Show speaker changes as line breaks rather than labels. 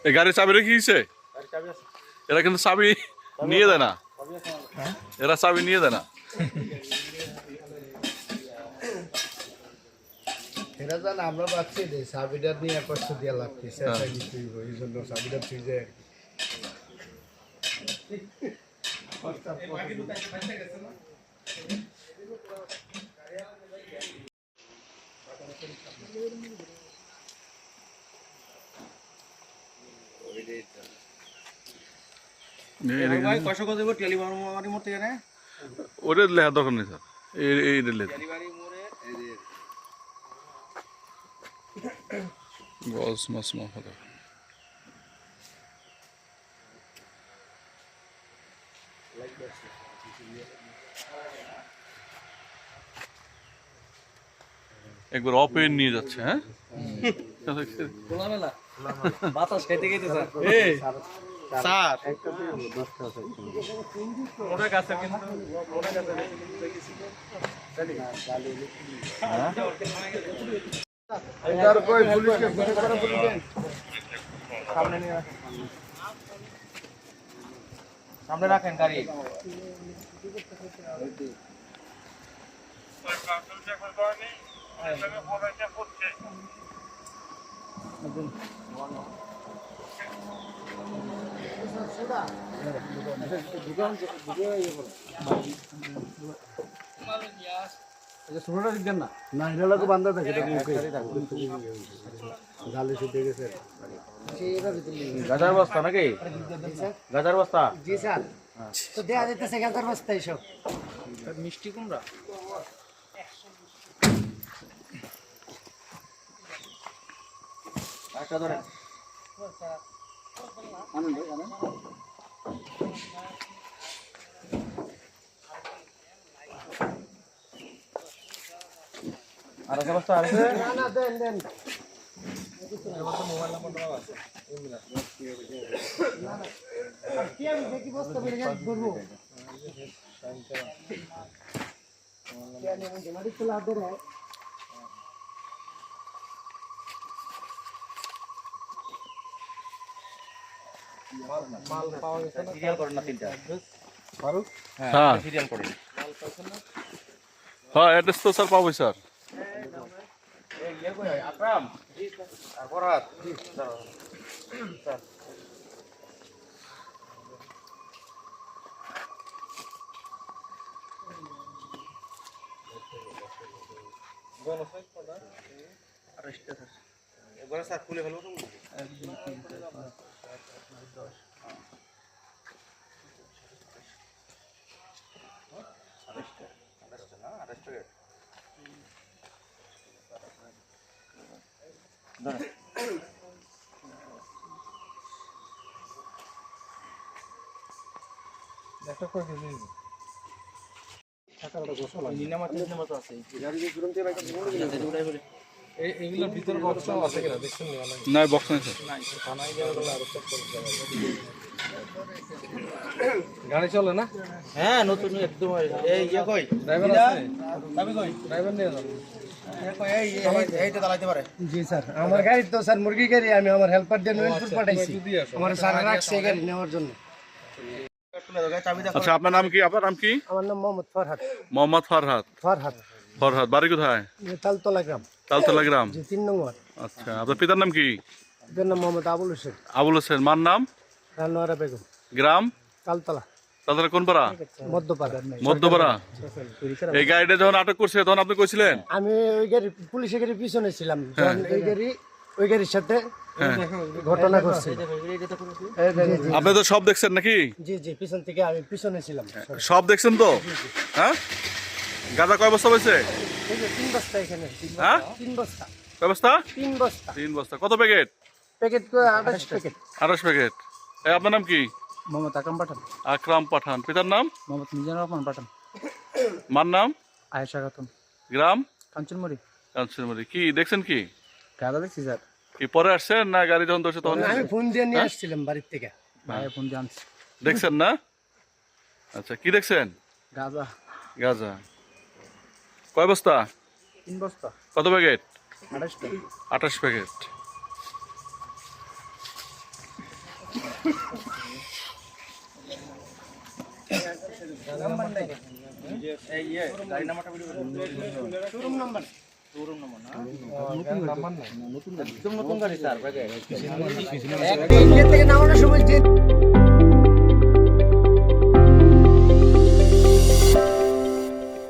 এই গাড়ির চাবি রেখে গেছে। এরা কিন্তু চাবি নিয়ে দেয় না, এরা চাবি নিয়ে দেয় না।
এরা জান আমরা পাচ্ছি যে চাবিটা নিয়ে কষ্ট দিয়ে লাগছে সেটাই নিতে হইব, এই জন্য চাবিটা তুই যে
ওটা লেখা দরকার নেই স্যার, এই লেখা গলস মাস মাফা। একবার অপেন নিয়ে যাচ্ছে। হ্যাঁ
বাতাস খাইতে খাইতে স্যার স্যার ওটা কাছে কিন্তু ওটা কাছে
এটার কই পুলিশকে ফোন করে বলবেন
সামনে নিয়ে রাখেন, সামনে রাখেন গাড়ি।
না এগুলো বান্ধা থাকে জালি ছুটে গেছে।
গাজার বস্তা নাকি? গাজার বস্তা?
জি স্যার, তো দেয়া যেতেছে গাজার বস্তা এসব।
মিষ্টি কুমড়া একটা ধরে আর একটা বস্তা আছে।
না না দেন দেন। কি আমি দেখি বস্তা বেড়ে যাচ্ছে করবো। কেন আমি গাড়ি চলা দে রে।
মাল পাওয়া গেছে না? সিরিয়াল করেন না তিনটা
ফারুক
হ্যাঁ
সিরিয়াল করেন।
হ্যাঁ অ্যাড্রেস তো স্যার পাবো স্যার।
এই ইয়ে কই আকরাম আর ফরহাদ স্যার স্যার একবার স্যার খুলে ফেলবো তো। 1 2 3 4 5 6 7 8 9 10
একটা করে দিই টাকাটা গোসল এইগুলোর ভিতর বক্সও আছে কিনা দেখছেন
না বক্স নেই স্যার।
থানায় গেলে আরো চেক করতে হবে। গাড়ি চলে না?
হ্যাঁ নতুন একদম। এই ইয়ে কই
ড্রাইভার আছে?
চাবি কই?
ড্রাইভার নিয়ে যান।
এইটা চালাতে পারে।
জি স্যার, আমার গাড়ি তো স্যার মুরগি গাড়ি, আমি আমার হেল্পার দিয়ে নয়নপুর পাঠাইছি। আমার স্যার রাখছে এই গাড়ি নেওয়ার জন্য।
আচ্ছা আপনার নাম কি? আপনার নাম কি?
আমার নাম মোহাম্মদ ফরহাদ।
মোহাম্মদ ফরহাদ।
ফরহাদ
ফরহাদ বাড়ি কোথায়?
তালতলা গ্রাম।
তালতলা গ্রাম।
জি 3 নম্বর।
আচ্ছা আপনার পিতার নাম কি?
এর নাম মোহাম্মদ আবুল হোসেন।
আবুল হোসেন। মার নাম?
রানোয়ারা বেগম।
গ্রাম?
তালতলা
তালতলা কোন পাড়া?
মধ্যপাড়া।
মধ্যপাড়া। এই গাড়িটা যখন আটক করছে তখন আপনি কইছিলেন?
আমি ওই গাড়ি পুলিশের গাড়ির পিছনে ছিলাম, যখন এই গাড়ি ওই গাড়ির সাথে ঘটনা ঘটছে।
আপনি তো সব দেখছেন নাকি?
জি জি, পিছন থেকে আমি পিছনে ছিলাম।
সব দেখছেন তো? হ্যাঁ গাঁজা কয় বস্তা হয়েছে?
এই যে 3 বস্তা এখানে।
হ্যাঁ
3 বস্তা।
কয় বস্তা?
3 বস্তা।
3 বস্তা। কত প্যাকেট?
Packet 28 packet.
28 প্যাকেট। এই আপনার নাম কি?
মোহাম্মদ আকরাম পাঠান।
আকরাম পাঠান। পিতার নাম?
মোহাম্মদ মিজানুর রহমান পাঠান।
মার নাম?
আয়েশা খাতুন।
গ্রাম?
কাঞ্চনমুড়ি।
কাঞ্চনমারি। কি দেখছেন কি?
গাড়া দেখছি স্যার।
কি পরে আসছেন না গাড়ি যখন ধরছে তখন?
আমি ফোন দিয়ে নিয়ে আসছিলাম বাড়ির থেকে। ভাই ফোন দিয়ে আনছি।
দেখছেন না? আচ্ছা কি দেখছেন?
গাঁজা।
গাঁজা কয় বস্তা?
3 বস্তা।
কত প্যাকেট?
28 প্যাকেট।
28 প্যাকেট।
গাড়ি নাম্বারটা ভিডিও শোরুম নাম্বার না একদম নতুন গাড়ি স্যার
ইন্ডিয়া থেকে নামানোর সময় যে